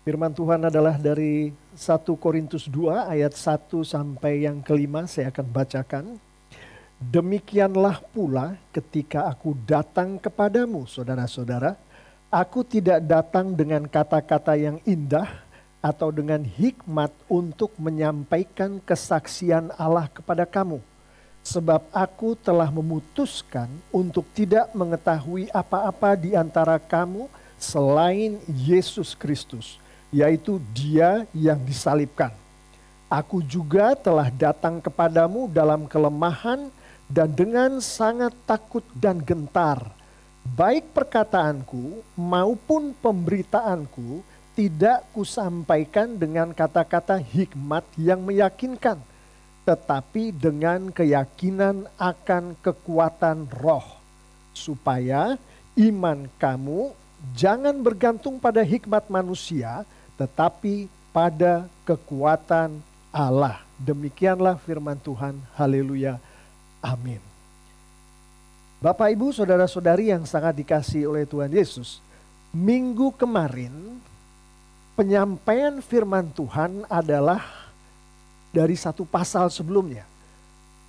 Firman Tuhan adalah dari 1 Korintus 2 ayat 1 sampai yang kelima saya akan bacakan. Demikianlah pula ketika aku datang kepadamu saudara-saudara, aku tidak datang dengan kata-kata yang indah atau dengan hikmat untuk menyampaikan kesaksian Allah kepada kamu. Sebab aku telah memutuskan untuk tidak mengetahui apa-apa di antara kamu selain Yesus Kristus, yaitu Dia yang disalibkan. Aku juga telah datang kepadamu dalam kelemahan dan dengan sangat takut dan gentar. Baik perkataanku maupun pemberitaanku tidak kusampaikan dengan kata-kata hikmat yang meyakinkan, tetapi dengan keyakinan akan kekuatan roh, supaya iman kamu jangan bergantung pada hikmat manusia, tetapi pada kekuatan Allah. Demikianlah firman Tuhan. Haleluya. Amin. Bapak, Ibu, saudara-saudari yang sangat dikasihi oleh Tuhan Yesus, minggu kemarin penyampaian firman Tuhan adalah dari satu pasal sebelumnya.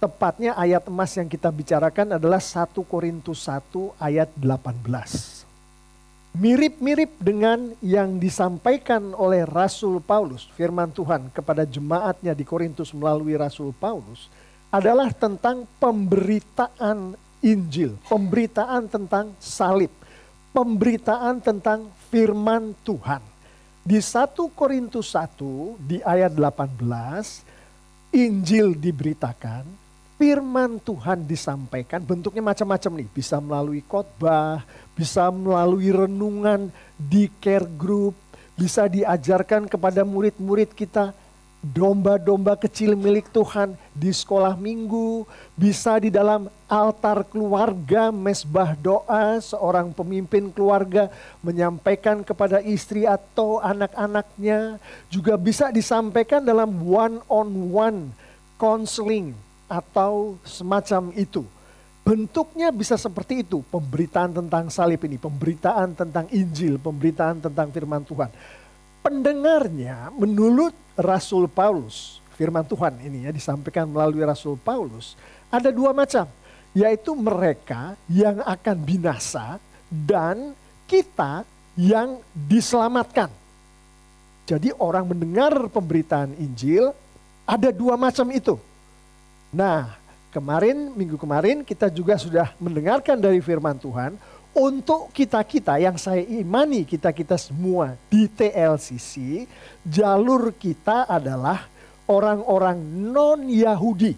Tepatnya ayat emas yang kita bicarakan adalah 1 Korintus 1 ayat 18. Mirip-mirip dengan yang disampaikan oleh Rasul Paulus, firman Tuhan kepada jemaatnya di Korintus melalui Rasul Paulus, adalah tentang pemberitaan Injil, pemberitaan tentang salib, pemberitaan tentang firman Tuhan. Di 1 Korintus 1 di ayat 18, Injil diberitakan, firman Tuhan disampaikan, bentuknya macam-macam nih. Bisa melalui khotbah, bisa melalui renungan di care group, bisa diajarkan kepada murid-murid kita, domba-domba kecil milik Tuhan di sekolah minggu, bisa di dalam altar keluarga, mesbah doa, seorang pemimpin keluarga menyampaikan kepada istri atau anak-anaknya, juga bisa disampaikan dalam one-on-one counseling atau semacam itu. Bentuknya bisa seperti itu, pemberitaan tentang salib ini, pemberitaan tentang Injil, pemberitaan tentang firman Tuhan. Pendengarnya menurut Rasul Paulus, firman Tuhan ini ya disampaikan melalui Rasul Paulus, ada dua macam, yaitu mereka yang akan binasa dan kita yang diselamatkan. Jadi orang mendengar pemberitaan Injil ada dua macam itu. Nah, minggu kemarin kita juga sudah mendengarkan dari firman Tuhan, untuk kita-kita yang saya imani, kita-kita semua di TLCC, jalur kita adalah orang-orang non-Yahudi.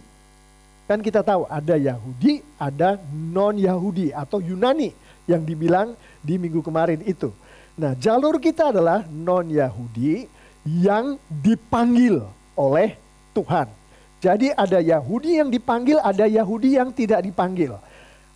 Kan kita tahu ada Yahudi, ada non-Yahudi atau Yunani yang dibilang di minggu kemarin itu. Nah, jalur kita adalah non-Yahudi yang dipanggil oleh Tuhan. Jadi ada Yahudi yang dipanggil, ada Yahudi yang tidak dipanggil.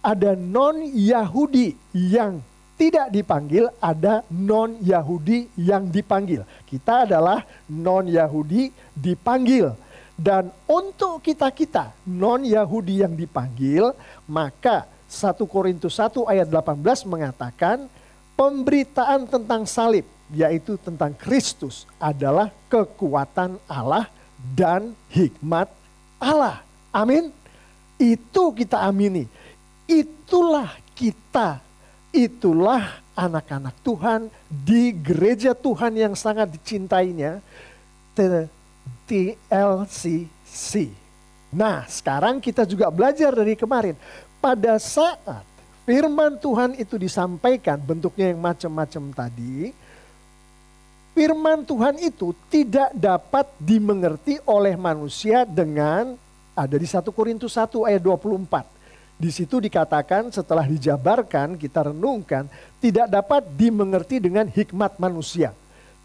Ada non-Yahudi yang tidak dipanggil, ada non-Yahudi yang dipanggil. Kita adalah non-Yahudi dipanggil. Dan untuk kita-kita non-Yahudi yang dipanggil, maka 1 Korintus 1 ayat 18 mengatakan pemberitaan tentang salib, yaitu tentang Kristus, adalah kekuatan Allah dan hikmat Allah. Amin. Itu kita amini. Itulah kita. Itulah anak-anak Tuhan di gereja Tuhan yang sangat dicintainya, TLCC. Nah, sekarang kita juga belajar dari kemarin. Pada saat firman Tuhan itu disampaikan bentuknya yang macam-macam tadi, firman Tuhan itu tidak dapat dimengerti oleh manusia dengan, ada di 1 Korintus 1 ayat 24. Di situ dikatakan setelah dijabarkan, kita renungkan, tidak dapat dimengerti dengan hikmat manusia.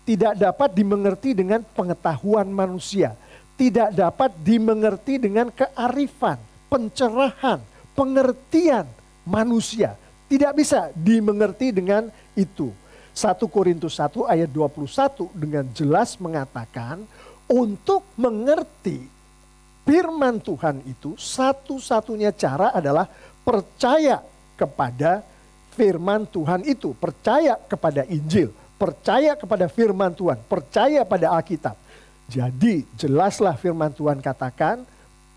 Tidak dapat dimengerti dengan pengetahuan manusia. Tidak dapat dimengerti dengan kearifan, pencerahan, pengertian manusia. Tidak bisa dimengerti dengan itu. 1 Korintus 1 ayat 21 dengan jelas mengatakan untuk mengerti firman Tuhan itu satu-satunya cara adalah percaya kepada firman Tuhan itu, percaya kepada Injil, percaya kepada firman Tuhan, percaya pada Alkitab. Jadi jelaslah firman Tuhan katakan,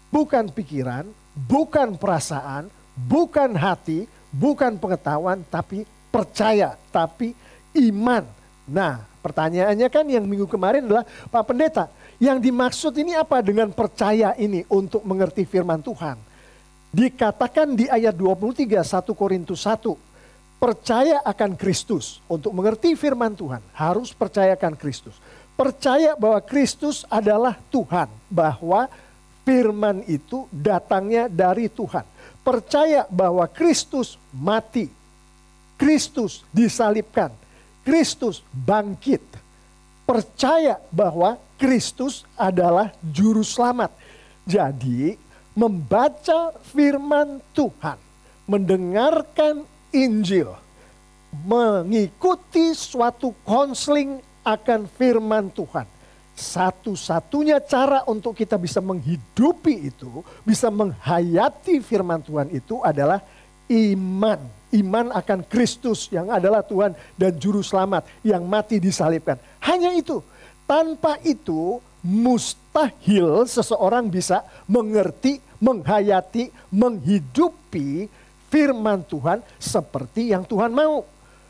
bukan pikiran, bukan perasaan, bukan hati, bukan pengetahuan, tapi percaya, tapi iman. Nah, pertanyaannya kan yang minggu kemarin adalah, Pak Pendeta, yang dimaksud ini apa dengan percaya ini untuk mengerti firman Tuhan? Dikatakan di ayat 23 1 Korintus 1, percaya akan Kristus. Untuk mengerti firman Tuhan harus percayakan Kristus. Percaya bahwa Kristus adalah Tuhan, bahwa firman itu datangnya dari Tuhan. Percaya bahwa Kristus mati, Kristus disalibkan, Kristus bangkit. Percaya bahwa Kristus adalah juru selamat. Jadi membaca firman Tuhan, mendengarkan Injil, mengikuti suatu konseling akan firman Tuhan. Satu-satunya cara untuk kita bisa menghidupi itu, bisa menghayati firman Tuhan itu adalah iman. Iman akan Kristus yang adalah Tuhan dan Juru Selamat yang mati disalibkan. Hanya itu. Tanpa itu mustahil seseorang bisa mengerti, menghayati, menghidupi firman Tuhan seperti yang Tuhan mau.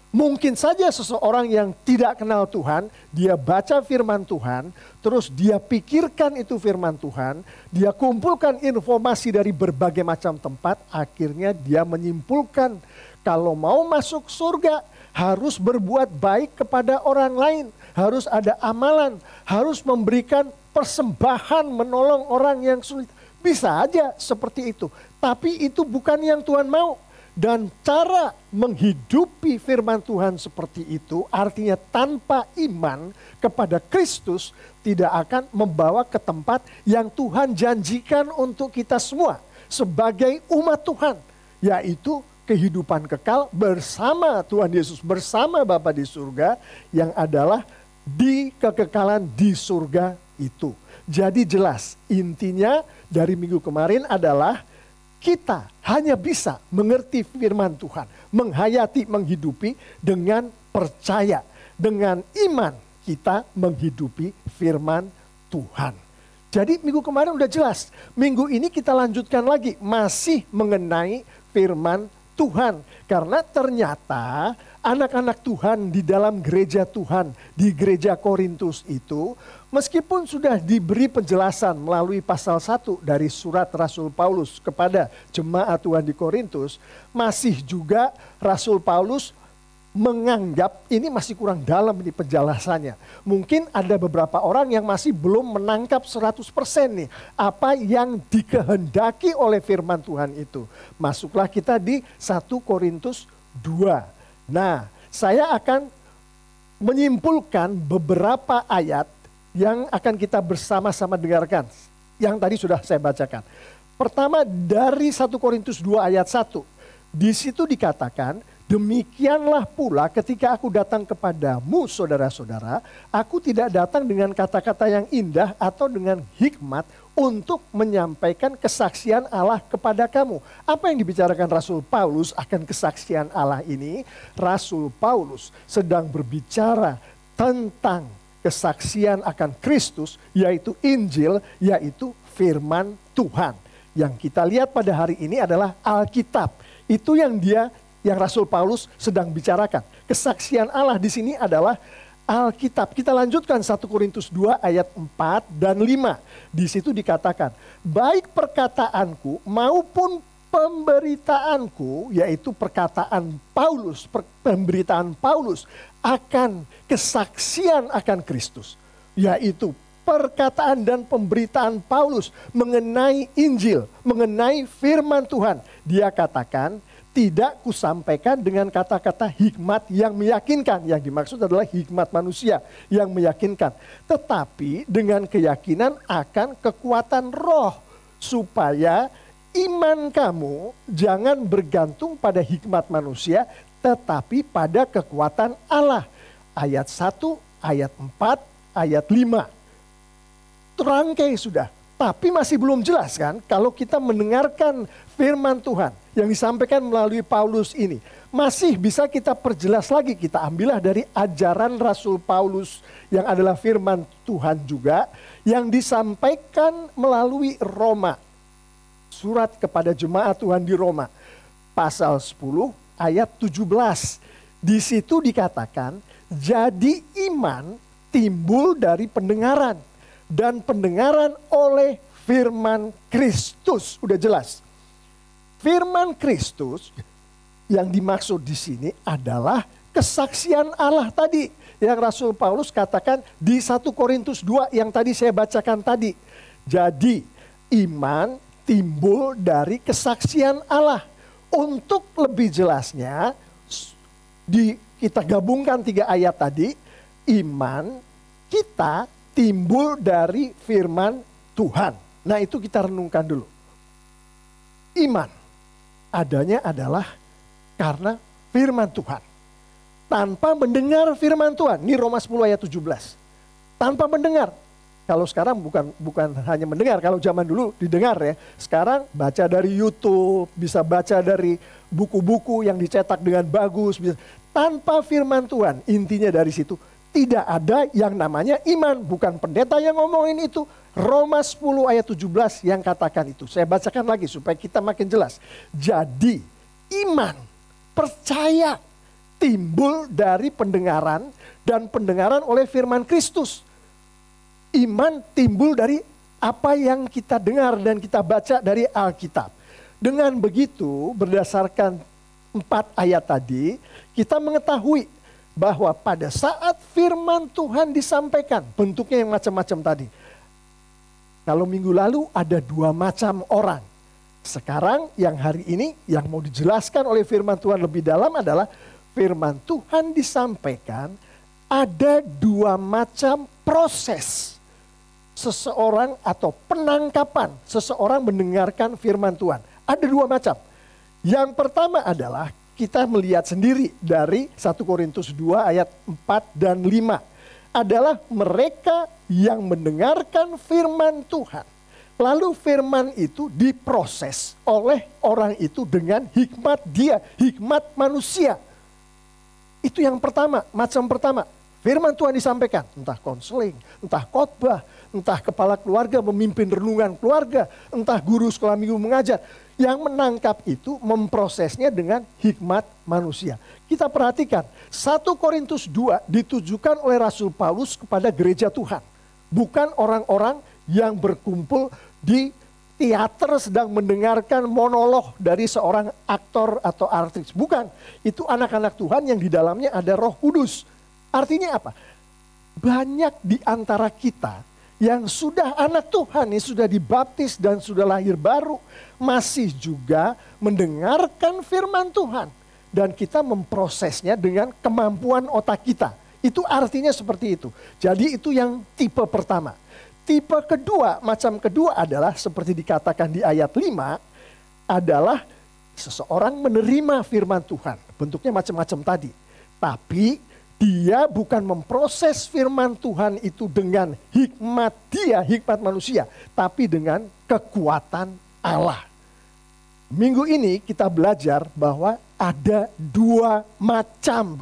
Mungkin saja seseorang yang tidak kenal Tuhan, dia baca firman Tuhan, terus dia pikirkan itu firman Tuhan, dia kumpulkan informasi dari berbagai macam tempat, akhirnya dia menyimpulkan kalau mau masuk surga harus berbuat baik kepada orang lain, harus ada amalan, harus memberikan persembahan menolong orang yang sulit. Bisa aja seperti itu, tapi itu bukan yang Tuhan mau. Dan cara menghidupi firman Tuhan seperti itu artinya tanpa iman kepada Kristus tidak akan membawa ke tempat yang Tuhan janjikan untuk kita semua sebagai umat Tuhan. Yaitu kehidupan kekal bersama Tuhan Yesus, bersama Bapa di surga yang adalah di kekekalan di surga itu. Jadi jelas intinya dari minggu kemarin adalah kita hanya bisa mengerti firman Tuhan, menghayati, menghidupi dengan percaya. Dengan iman kita menghidupi firman Tuhan. Jadi minggu kemarin udah jelas. Minggu ini kita lanjutkan lagi masih mengenai firman Tuhan. Karena ternyata anak-anak Tuhan di dalam gereja Tuhan, di gereja Korintus itu, meskipun sudah diberi penjelasan melalui pasal 1 dari surat Rasul Paulus kepada jemaat Tuhan di Korintus, masih juga Rasul Paulus menganggap ini masih kurang dalam ini penjelasannya. Mungkin ada beberapa orang yang masih belum menangkap 100% nih apa yang dikehendaki oleh firman Tuhan itu. Masuklah kita di 1 Korintus 2. Nah, saya akan menyimpulkan beberapa ayat yang akan kita bersama-sama dengarkan. Yang tadi sudah saya bacakan. Pertama dari 1 Korintus 2 ayat 1. Di situ dikatakan, demikianlah pula ketika aku datang kepadamu saudara-saudara, aku tidak datang dengan kata-kata yang indah atau dengan hikmat untuk menyampaikan kesaksian Allah kepada kamu. Apa yang dibicarakan Rasul Paulus akan kesaksian Allah ini? Rasul Paulus sedang berbicara tentang kesaksian akan Kristus, yaitu Injil, yaitu firman Tuhan. Yang kita lihat pada hari ini adalah Alkitab. Itu yang Rasul Paulus sedang bicarakan. Kesaksian Allah di sini adalah Alkitab. Kita lanjutkan 1 Korintus 2 ayat 4 dan 5. Di situ dikatakan, baik perkataanku maupun pemberitaanku, yaitu perkataan Paulus, pemberitaan Paulus akan kesaksian akan Kristus. Yaitu perkataan dan pemberitaan Paulus mengenai Injil, mengenai firman Tuhan. Dia katakan, tidak kusampaikan dengan kata-kata hikmat yang meyakinkan. Yang dimaksud adalah hikmat manusia yang meyakinkan. Tetapi dengan keyakinan akan kekuatan roh. Supaya iman kamu jangan bergantung pada hikmat manusia, tetapi pada kekuatan Allah. Ayat 1, ayat 4, ayat 5. Terangkai sudah. Tapi masih belum jelas kan kalau kita mendengarkan firman Tuhan yang disampaikan melalui Paulus ini. Masih bisa kita perjelas lagi, kita ambillah dari ajaran Rasul Paulus yang adalah firman Tuhan juga. Yang disampaikan melalui Roma. Surat kepada jemaat Tuhan di Roma. Pasal 10 ayat 17. Di situ dikatakan, jadi iman timbul dari pendengaran. Dan pendengaran oleh firman Kristus. Udah jelas. Firman Kristus yang dimaksud di sini adalah kesaksian Allah tadi. Yang Rasul Paulus katakan di 1 Korintus 2 yang tadi saya bacakan tadi. Jadi iman timbul dari kesaksian Allah. Untuk lebih jelasnya, kita gabungkan 3 ayat tadi. Iman kita timbul dari firman Tuhan. Nah itu kita renungkan dulu. Iman adanya adalah karena firman Tuhan. Tanpa mendengar firman Tuhan. Ini Roma 10 ayat 17. Tanpa mendengar. Kalau sekarang bukan hanya mendengar. Kalau zaman dulu didengar ya. Sekarang baca dari YouTube. Bisa baca dari buku-buku yang dicetak dengan bagus. Tanpa firman Tuhan. Intinya dari situ. Tidak ada yang namanya iman. Bukan pendeta yang ngomongin itu. Roma 10 ayat 17 yang katakan itu. Saya bacakan lagi supaya kita makin jelas. Jadi iman, percaya timbul dari pendengaran. Dan pendengaran oleh firman Kristus. Iman timbul dari apa yang kita dengar dan kita baca dari Alkitab. Dengan begitu berdasarkan 4 ayat tadi. Kita mengetahui bahwa pada saat firman Tuhan disampaikan, bentuknya yang macam-macam tadi. Kalau minggu lalu ada 2 macam orang. Sekarang yang hari ini yang mau dijelaskan oleh firman Tuhan lebih dalam adalah firman Tuhan disampaikan ada 2 macam proses seseorang atau penangkapan seseorang mendengarkan firman Tuhan. Ada 2 macam. Yang pertama adalah kita melihat sendiri dari 1 Korintus 2 ayat 4 dan 5. Adalah mereka yang mendengarkan firman Tuhan. Lalu firman itu diproses oleh orang itu dengan hikmat dia, hikmat manusia. Itu yang pertama, macam pertama. Firman Tuhan disampaikan, entah konseling, entah khotbah, entah kepala keluarga memimpin renungan keluarga, entah guru sekolah minggu mengajar. Yang menangkap itu memprosesnya dengan hikmat manusia. Kita perhatikan 1 Korintus 2 ditujukan oleh Rasul Paulus kepada gereja Tuhan. Bukan orang-orang yang berkumpul di teater sedang mendengarkan monolog dari seorang aktor atau artis. Bukan, itu anak-anak Tuhan yang di dalamnya ada Roh Kudus. Artinya apa? Banyak di antara kita yang sudah anak Tuhan, yang sudah dibaptis dan sudah lahir baru, masih juga mendengarkan firman Tuhan. Dan kita memprosesnya dengan kemampuan otak kita. Itu artinya seperti itu. Jadi itu yang tipe pertama. Tipe kedua, macam kedua adalah seperti dikatakan di ayat 5, adalah seseorang menerima firman Tuhan. Bentuknya macam-macam tadi. Tapi dia bukan memproses firman Tuhan itu dengan hikmat dia, hikmat manusia. Tapi dengan kekuatan Allah. Minggu ini kita belajar bahwa ada 2 macam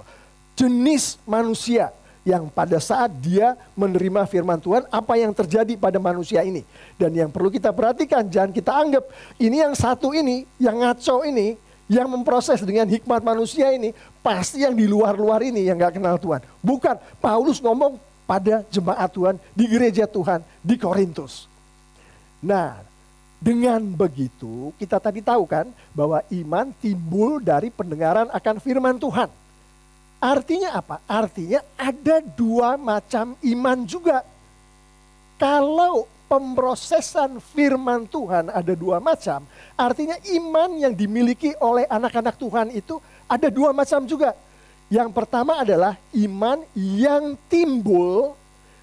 jenis manusia. Yang pada saat dia menerima firman Tuhan, apa yang terjadi pada manusia ini. Dan yang perlu kita perhatikan, jangan kita anggap ini yang satu ini, yang ngaco ini, yang memproses dengan hikmat manusia ini, pasti yang di luar-luar ini yang gak kenal Tuhan. Bukan, Paulus ngomong pada jemaat Tuhan, di gereja Tuhan, di Korintus. Nah, dengan begitu kita tadi tahu kan bahwa iman timbul dari pendengaran akan firman Tuhan. Artinya apa? Artinya ada 2 macam iman juga. Kalau pemrosesan firman Tuhan ada 2 macam, artinya iman yang dimiliki oleh anak-anak Tuhan itu ada 2 macam juga. Yang pertama adalah iman yang timbul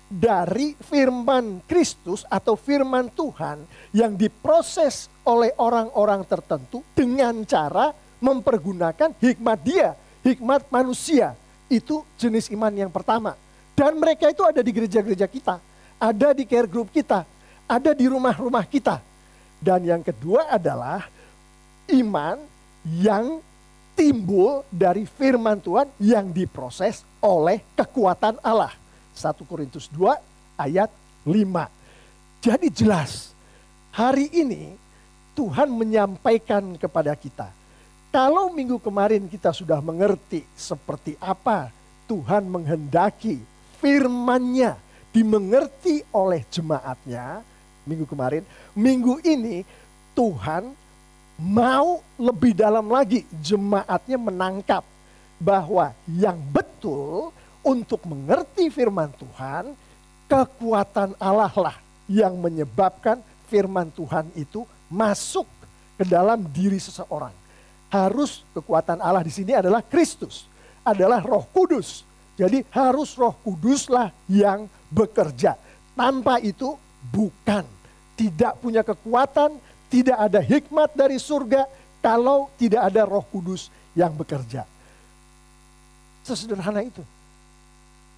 dari firman Kristus atau firman Tuhan yang diproses oleh orang-orang tertentu dengan cara mempergunakan hikmat dia, hikmat manusia. Itu jenis iman yang pertama. Dan mereka itu ada di gereja-gereja kita, ada di care group kita, ada di rumah-rumah kita. Dan yang kedua adalah iman yang timbul dari firman Tuhan yang diproses oleh kekuatan Allah. 1 Korintus 2 ayat 5. Jadi jelas, hari ini Tuhan menyampaikan kepada kita. Kalau minggu kemarin kita sudah mengerti seperti apa Tuhan menghendaki firman-Nya dimengerti oleh jemaatnya minggu kemarin, minggu ini Tuhan mau lebih dalam lagi jemaatnya menangkap bahwa yang betul untuk mengerti firman Tuhan, kekuatan Allah lah yang menyebabkan firman Tuhan itu masuk ke dalam diri seseorang. Harus kekuatan Allah di sini adalah Kristus, adalah Roh Kudus. Jadi harus Roh Kuduslah yang bekerja. Tanpa itu bukan, tidak punya kekuatan, tidak ada hikmat dari surga kalau tidak ada Roh Kudus yang bekerja. Sesederhana itu.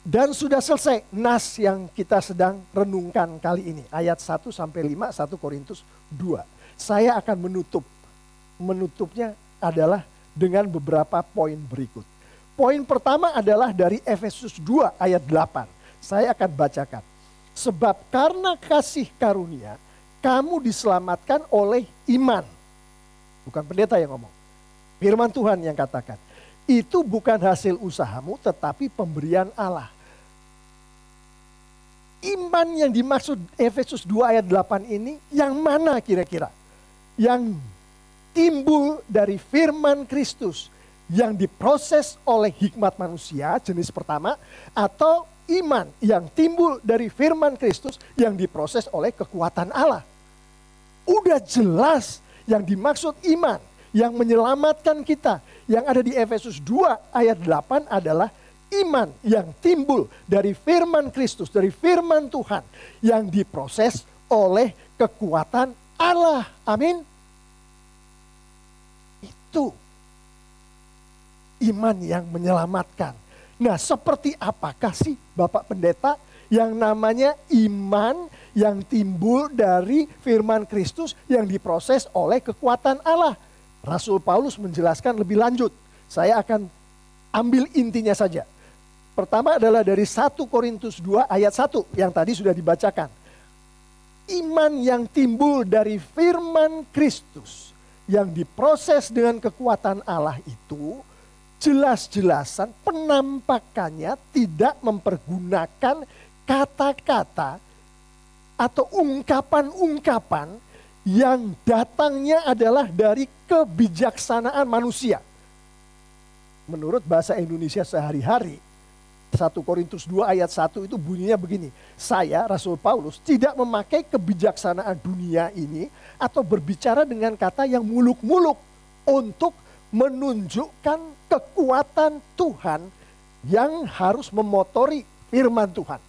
Dan sudah selesai nas yang kita sedang renungkan kali ini. Ayat 1 sampai 5, 1 Korintus 2. Saya akan menutupnya adalah dengan beberapa poin berikut. Poin pertama adalah dari Efesus 2 ayat 8. Saya akan bacakan. Sebab karena kasih karunia, kamu diselamatkan oleh iman. Bukan pendeta yang ngomong. Firman Tuhan yang katakan. Itu bukan hasil usahamu tetapi pemberian Allah. Iman yang dimaksud Efesus 2 ayat 8 ini yang mana kira-kira? Yang timbul dari firman Kristus yang diproses oleh hikmat manusia jenis pertama, atau iman yang timbul dari firman Kristus yang diproses oleh kekuatan Allah. Udah jelas yang dimaksud iman yang menyelamatkan kita yang ada di Efesus 2 ayat 8 adalah iman yang timbul dari firman Kristus, dari firman Tuhan yang diproses oleh kekuatan Allah. Amin. Itu iman yang menyelamatkan. Nah, seperti apakah sih Bapak Pendeta yang namanya iman yang timbul dari firman Kristus yang diproses oleh kekuatan Allah? Rasul Paulus menjelaskan lebih lanjut. Saya akan ambil intinya saja. Pertama adalah dari 1 Korintus 2 ayat 1 yang tadi sudah dibacakan. Iman yang timbul dari firman Kristus yang diproses dengan kekuatan Allah itu jelas-jelasan penampakannya tidak mempergunakan kata-kata atau ungkapan-ungkapan yang datangnya adalah dari kebijaksanaan manusia. Menurut bahasa Indonesia sehari-hari, 1 Korintus 2 ayat 1 itu bunyinya begini. Saya, Rasul Paulus, tidak memakai kebijaksanaan dunia ini atau berbicara dengan kata yang muluk-muluk untuk menunjukkan kekuatan Tuhan yang harus memotori firman Tuhan.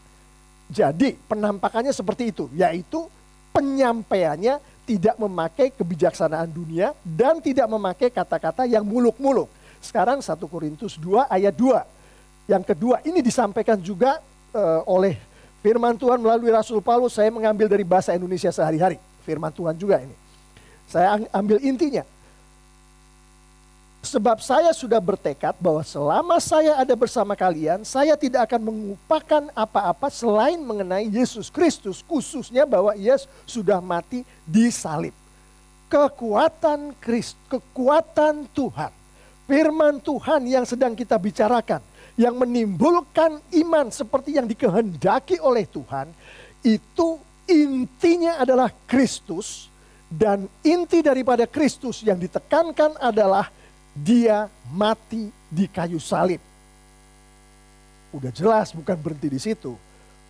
Jadi penampakannya seperti itu, yaitu penyampaiannya tidak memakai kebijaksanaan dunia dan tidak memakai kata-kata yang muluk-muluk. Sekarang 1 Korintus 2 ayat 2. Yang kedua, ini disampaikan juga oleh firman Tuhan melalui Rasul Paulus. Saya mengambil dari bahasa Indonesia sehari-hari. Firman Tuhan juga ini. Saya ambil intinya. Sebab saya sudah bertekad bahwa selama saya ada bersama kalian, saya tidak akan mengupakan apa-apa selain mengenai Yesus Kristus. Khususnya bahwa Ia sudah mati di salib. Kekuatan Kristus, kekuatan Tuhan. Firman Tuhan yang sedang kita bicarakan. Yang menimbulkan iman seperti yang dikehendaki oleh Tuhan, itu intinya adalah Kristus, dan inti daripada Kristus yang ditekankan adalah Dia mati di kayu salib. Udah jelas, bukan berhenti di situ.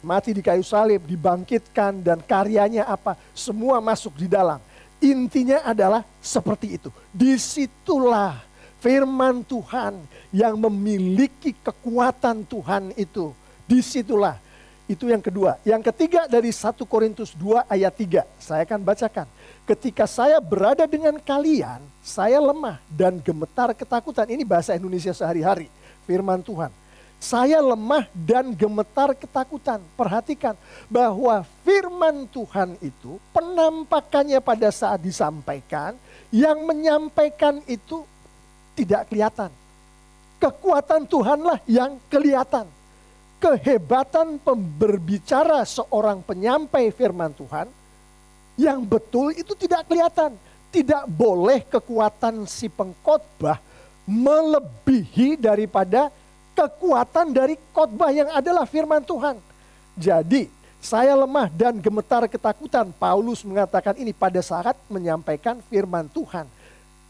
Mati di kayu salib, dibangkitkan, dan karyanya apa? Semua masuk di dalam. Intinya adalah seperti itu. Disitulah firman Tuhan yang memiliki kekuatan Tuhan itu. Disitulah. Itu yang kedua. Yang ketiga dari 1 Korintus 2 ayat 3. Saya akan bacakan. Ketika saya berada dengan kalian, saya lemah dan gemetar ketakutan. Ini bahasa Indonesia sehari-hari. Firman Tuhan. Saya lemah dan gemetar ketakutan. Perhatikan bahwa firman Tuhan itu penampakannya pada saat disampaikan, yang menyampaikan itu tidak kelihatan. Kekuatan Tuhanlah yang kelihatan. Kehebatan berbicara seorang penyampai firman Tuhan yang betul itu tidak kelihatan. Tidak boleh kekuatan si pengkhotbah melebihi daripada kekuatan dari khotbah yang adalah firman Tuhan. Jadi saya lemah dan gemetar ketakutan. Paulus mengatakan ini pada saat menyampaikan firman Tuhan.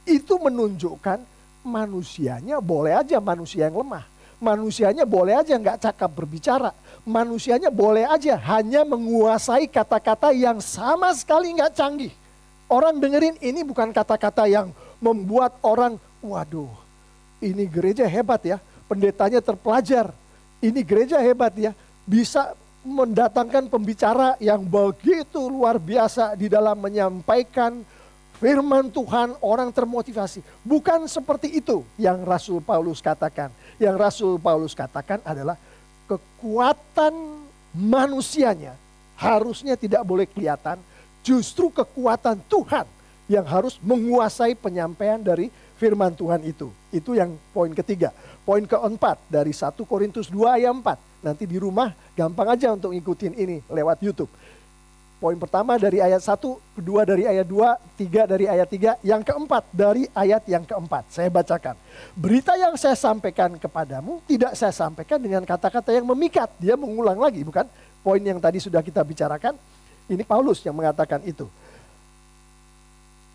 Itu menunjukkan manusianya boleh aja manusia yang lemah. Manusianya boleh aja nggak cakap berbicara. Manusianya boleh aja hanya menguasai kata-kata yang sama sekali nggak canggih. Orang dengerin ini bukan kata-kata yang membuat orang, waduh ini gereja hebat ya. Pendetanya terpelajar. Ini gereja hebat ya. Bisa mendatangkan pembicara yang begitu luar biasa di dalam menyampaikan firman Tuhan, orang termotivasi. Bukan seperti itu yang Rasul Paulus katakan. Yang Rasul Paulus katakan adalah kekuatan manusianya harusnya tidak boleh kelihatan. Justru kekuatan Tuhan yang harus menguasai penyampaian dari firman Tuhan itu. Itu yang poin ketiga. Poin keempat dari 1 Korintus 2 ayat 4. Nanti di rumah gampang aja untuk ngikutin ini lewat YouTube. Poin pertama dari ayat 1, kedua dari ayat 2, tiga dari ayat 3, yang keempat dari ayat yang keempat. Saya bacakan. Berita yang saya sampaikan kepadamu tidak saya sampaikan dengan kata-kata yang memikat. Dia mengulang lagi, bukan? Poin yang tadi sudah kita bicarakan, ini Paulus yang mengatakan itu.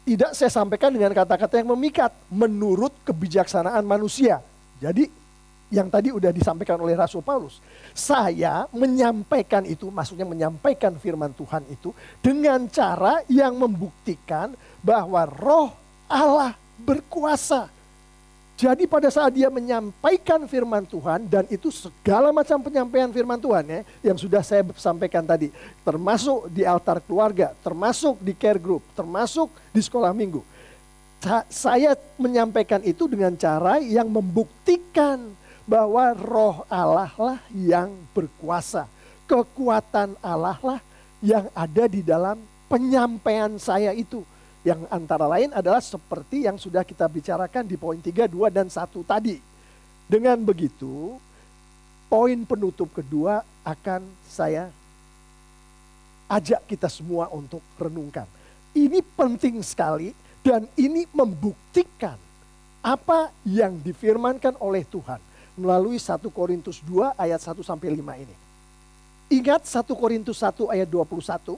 Tidak saya sampaikan dengan kata-kata yang memikat menurut kebijaksanaan manusia. Jadi yang tadi udah disampaikan oleh Rasul Paulus. Saya menyampaikan itu, maksudnya menyampaikan firman Tuhan itu dengan cara yang membuktikan bahwa Roh Allah berkuasa. Jadi pada saat dia menyampaikan firman Tuhan, dan itu segala macam penyampaian firman Tuhan ya, yang sudah saya sampaikan tadi. Termasuk di altar keluarga, termasuk di care group, termasuk di sekolah minggu. Saya menyampaikan itu dengan cara yang membuktikan bahwa Roh Allah lah yang berkuasa. Kekuatan Allah lah yang ada di dalam penyampaian saya itu. Yang antara lain adalah seperti yang sudah kita bicarakan di poin 3, 2, dan 1 tadi. Dengan begitu, poin penutup kedua akan saya ajak kita semua untuk renungkan. Ini penting sekali dan ini membuktikan apa yang difirmankan oleh Tuhan melalui 1 Korintus 2 ayat 1-5 ini. Ingat 1 Korintus 1 ayat 21,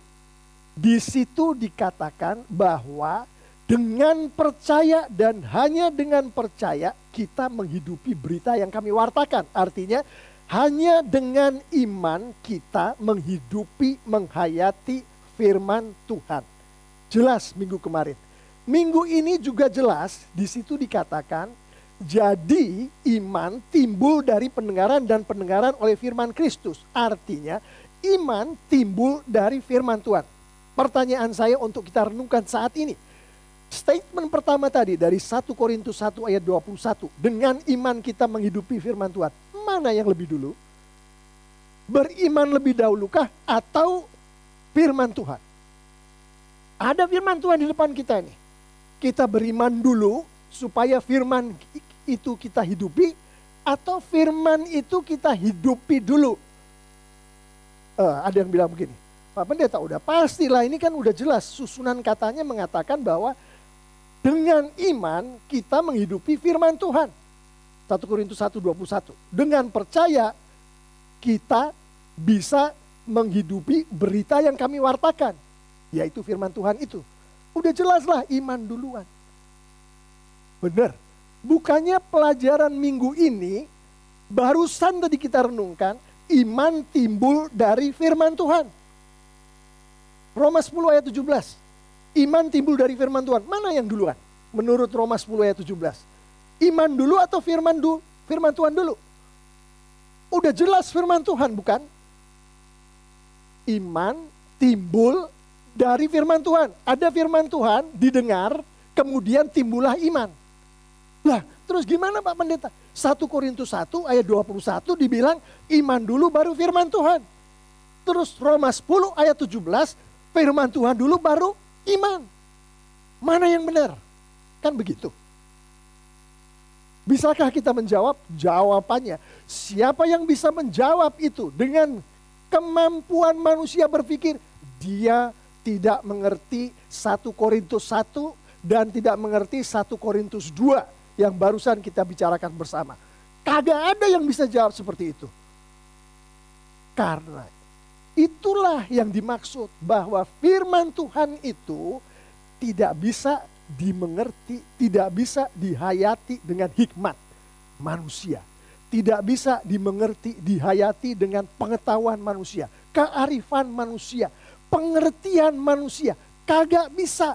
di situ dikatakan bahwa dengan percaya dan hanya dengan percaya kita menghidupi berita yang kami wartakan. Artinya hanya dengan iman kita menghidupi, menghayati firman Tuhan. Jelas minggu kemarin. Minggu ini juga jelas, di situ dikatakan jadi iman timbul dari pendengaran dan pendengaran oleh firman Kristus. Artinya iman timbul dari firman Tuhan. Pertanyaan saya untuk kita renungkan saat ini. Statement pertama tadi dari 1 Korintus 1 ayat 21. Dengan iman kita menghidupi firman Tuhan. Mana yang lebih dulu? Beriman lebih dahulukah atau firman Tuhan? Ada firman Tuhan di depan kita ini. Kita beriman dulu supaya firman itu kita hidupi, atau firman itu kita hidupi dulu. Ada yang bilang begini, Pak Pendeta udah pastilah, ini kan udah jelas susunan katanya mengatakan bahwa dengan iman kita menghidupi firman Tuhan. 1 Korintus 1:21. Dengan percaya kita bisa menghidupi berita yang kami wartakan, yaitu firman Tuhan itu. Udah jelaslah iman duluan. Benar. Bukannya pelajaran minggu ini barusan tadi kita renungkan, iman timbul dari firman Tuhan. Roma 10 ayat 17. Iman timbul dari firman Tuhan. Mana yang duluan? Menurut Roma 10 ayat 17. Iman dulu atau firman Tuhan dulu? Udah jelas firman Tuhan, bukan? Iman timbul dari firman Tuhan. Ada firman Tuhan didengar, kemudian timbullah iman. Lah, terus gimana Pak Pendeta? 1 Korintus 1 ayat 21 dibilang iman dulu baru firman Tuhan. Terus Roma 10 ayat 17 firman Tuhan dulu baru iman. Mana yang benar? Kan begitu. Bisakah kita menjawab? Jawabannya, siapa yang bisa menjawab itu dengan kemampuan manusia berpikir? Dia tidak mengerti 1 Korintus 1 dan tidak mengerti 1 Korintus 2 yang barusan kita bicarakan bersama. Kagak ada yang bisa jawab seperti itu. Karena itulah yang dimaksud bahwa firman Tuhan itu tidak bisa dimengerti, tidak bisa dihayati dengan hikmat manusia. Tidak bisa dimengerti, dihayati dengan pengetahuan manusia, kearifan manusia, pengertian manusia. Kagak bisa.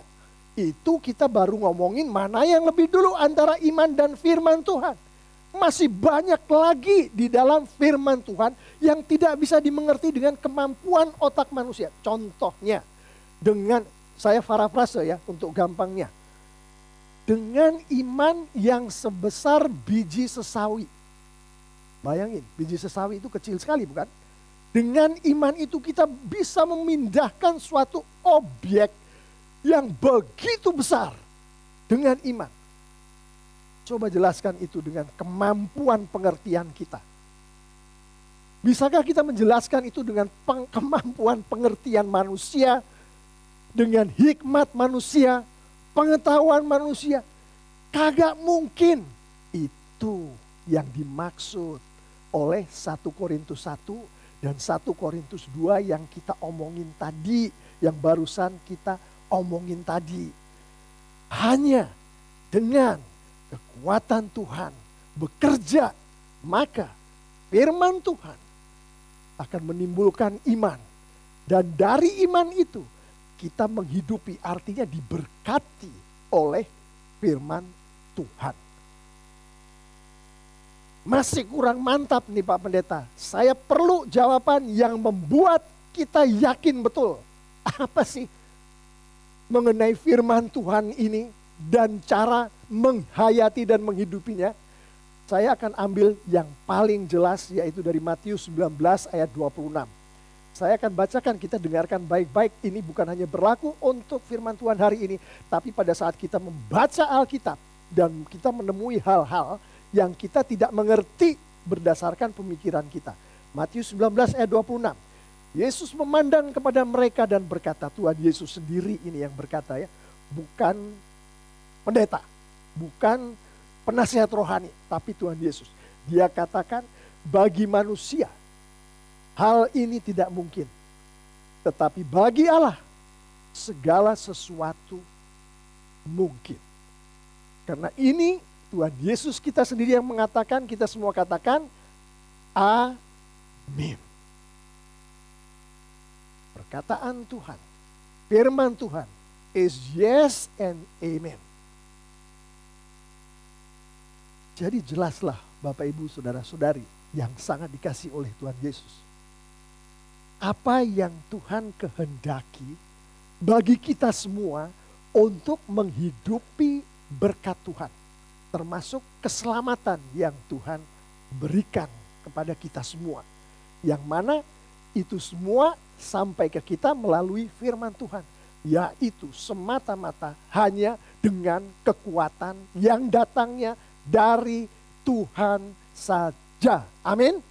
Itu kita baru ngomongin mana yang lebih dulu antara iman dan firman Tuhan. Masih banyak lagi di dalam firman Tuhan yang tidak bisa dimengerti dengan kemampuan otak manusia. Contohnya, dengan saya parafrase ya untuk gampangnya. Dengan iman yang sebesar biji sesawi. Bayangin, biji sesawi itu kecil sekali bukan? Dengan iman itu kita bisa memindahkan suatu objek yang begitu besar dengan iman. Coba jelaskan itu dengan kemampuan pengertian kita. Bisakah kita menjelaskan itu dengan kemampuan pengertian manusia, dengan hikmat manusia, pengetahuan manusia? Kagak mungkin. Itu yang dimaksud oleh 1 Korintus 1 dan 1 Korintus 2 yang kita omongin tadi, yang barusan kita omongin tadi. Hanya dengan kekuatan Tuhan bekerja, maka firman Tuhan akan menimbulkan iman. Dan dari iman itu kita menghidupi, artinya diberkati oleh firman Tuhan. Masih kurang mantap nih Pak Pendeta. Saya perlu jawaban yang membuat kita yakin betul. Apa sih mengenai firman Tuhan ini dan cara menghayati dan menghidupinya? Saya akan ambil yang paling jelas, yaitu dari Matius 19 ayat 26. Saya akan bacakan, kita dengarkan baik-baik. Ini bukan hanya berlaku untuk firman Tuhan hari ini, tapi pada saat kita membaca Alkitab dan kita menemui hal-hal yang kita tidak mengerti berdasarkan pemikiran kita. Matius 19 ayat 26. Yesus memandang kepada mereka dan berkata, Tuhan Yesus sendiri ini yang berkata ya, bukan pendeta, bukan penasihat rohani, tapi Tuhan Yesus. Dia katakan, bagi manusia hal ini tidak mungkin. Tetapi bagi Allah segala sesuatu mungkin. Karena ini Tuhan Yesus kita sendiri yang mengatakan, kita semua katakan, amin. Perkataan Tuhan, firman Tuhan is yes and amen. Jadi jelaslah Bapak Ibu Saudara-saudari yang sangat dikasihi oleh Tuhan Yesus. Apa yang Tuhan kehendaki bagi kita semua untuk menghidupi berkat Tuhan. Termasuk keselamatan yang Tuhan berikan kepada kita semua. Yang mana itu semua sampai ke kita melalui firman Tuhan. Yaitu semata-mata hanya dengan kekuatan yang datangnya dari Tuhan saja. Amin.